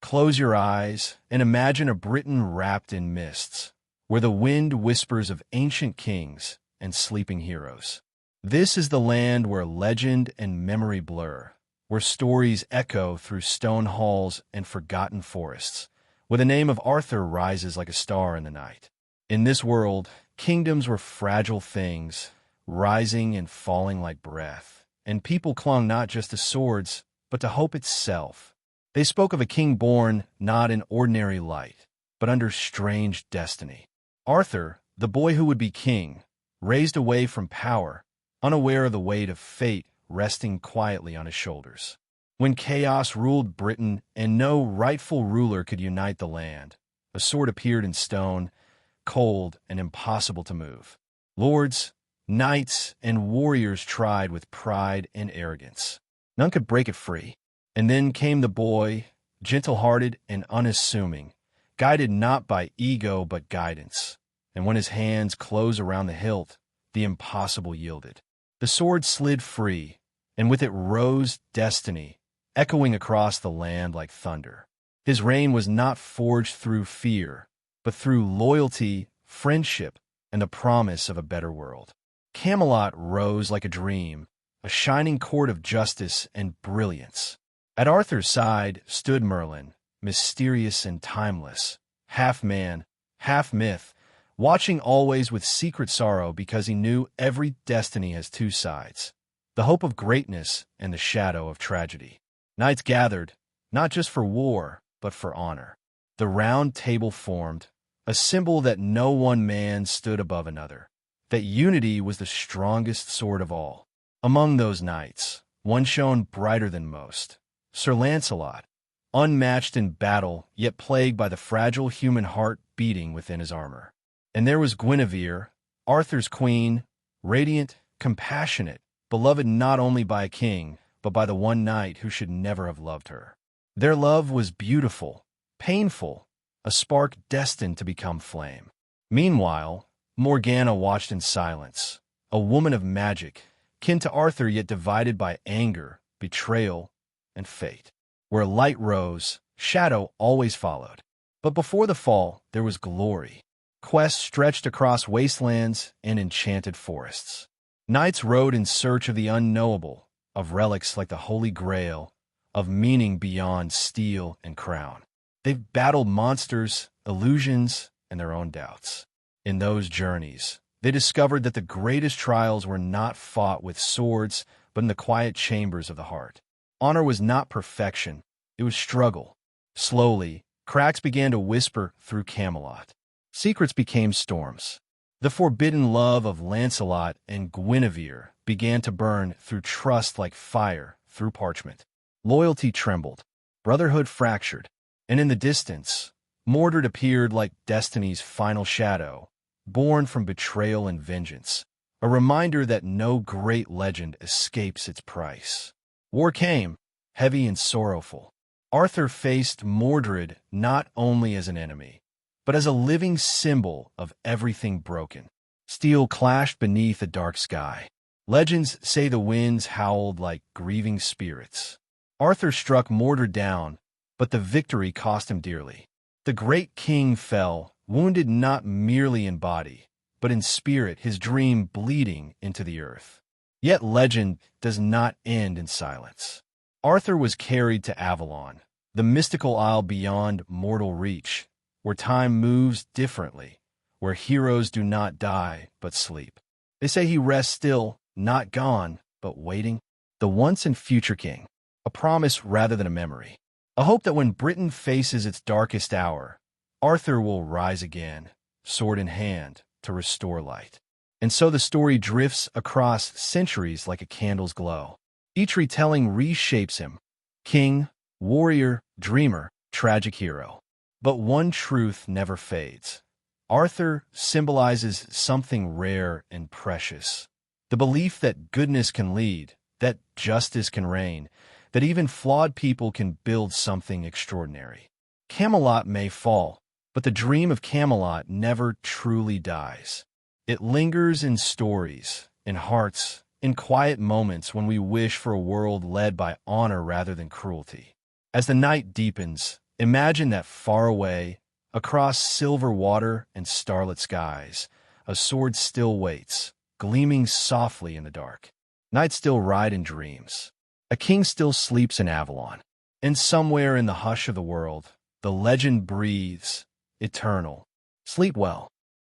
close your eyes and imagine a Britain wrapped in mists, where the wind whispers of ancient kings and sleeping heroes. This is the land where legend and memory blur, where stories echo through stone halls and forgotten forests, where the name of Arthur rises like a star in the night. In this world, kingdoms were fragile things, rising and falling like breath, and people clung not just to swords, but to hope itself. They spoke of a king born not in ordinary light, but under strange destiny. Arthur, the boy who would be king, raised away from power, unaware of the weight of fate resting quietly on his shoulders. When chaos ruled Britain and no rightful ruler could unite the land, a sword appeared in stone, cold and impossible to move. Lords, knights, and warriors tried with pride and arrogance. None could break it free. And then came the boy, gentle-hearted and unassuming, guided not by ego but guidance. And when his hands closed around the hilt, the impossible yielded. The sword slid free, and with it rose destiny, echoing across the land like thunder. His reign was not forged through fear, but through loyalty, friendship, and the promise of a better world. Camelot rose like a dream, a shining court of justice and brilliance. At Arthur's side stood Merlin, mysterious and timeless, half man, half myth, watching always with secret sorrow because he knew every destiny has two sides, the hope of greatness and the shadow of tragedy. Knights gathered, not just for war, but for honor. The round table formed, a symbol that no one man stood above another, that unity was the strongest sword of all. Among those knights, one shone brighter than most, Sir Lancelot, unmatched in battle, yet plagued by the fragile human heart beating within his armor. And there was Guinevere, Arthur's queen, radiant, compassionate, beloved not only by a king, but by the one knight who should never have loved her. Their love was beautiful, painful, a spark destined to become flame. Meanwhile, Morgana watched in silence, a woman of magic, kin to Arthur yet divided by anger, betrayal, and fate. Where light rose, shadow always followed. But before the fall, there was glory. Quests stretched across wastelands and enchanted forests. Knights rode in search of the unknowable, of relics like the Holy Grail, of meaning beyond steel and crown. They've battled monsters, illusions, and their own doubts. In those journeys, they discovered that the greatest trials were not fought with swords, but in the quiet chambers of the heart. Honor was not perfection, it was struggle. Slowly, cracks began to whisper through Camelot. Secrets became storms. The forbidden love of Lancelot and Guinevere began to burn through trust like fire through parchment. Loyalty trembled, brotherhood fractured, and in the distance, Mordred appeared like destiny's final shadow, born from betrayal and vengeance, a reminder that no great legend escapes its price. War came, heavy and sorrowful. Arthur faced Mordred not only as an enemy, but as a living symbol of everything broken. Steel clashed beneath a dark sky. Legends say the winds howled like grieving spirits. Arthur struck Mordred down, but the victory cost him dearly. The great king fell, wounded not merely in body, but in spirit, his dream bleeding into the earth. Yet legend does not end in silence. Arthur was carried to Avalon, the mystical isle beyond mortal reach, where time moves differently, where heroes do not die but sleep. They say he rests still, not gone, but waiting. The once and future king, a promise rather than a memory. A hope that when Britain faces its darkest hour, Arthur will rise again, sword in hand, to restore light. And so the story drifts across centuries like a candle's glow. Each retelling reshapes him: king, warrior, dreamer, tragic hero. But one truth never fades. Arthur symbolizes something rare and precious. The belief that goodness can lead, that justice can reign, that even flawed people can build something extraordinary. Camelot may fall, but the dream of Camelot never truly dies. It lingers in stories, in hearts, in quiet moments when we wish for a world led by honor rather than cruelty. As the night deepens Imagine that far away, across silver water and starlit skies, a sword still waits, gleaming softly in the dark. Night still ride in dreams. A king still sleeps in Avalon. And somewhere in the hush of the world, the legend breathes, eternal. Sleep well.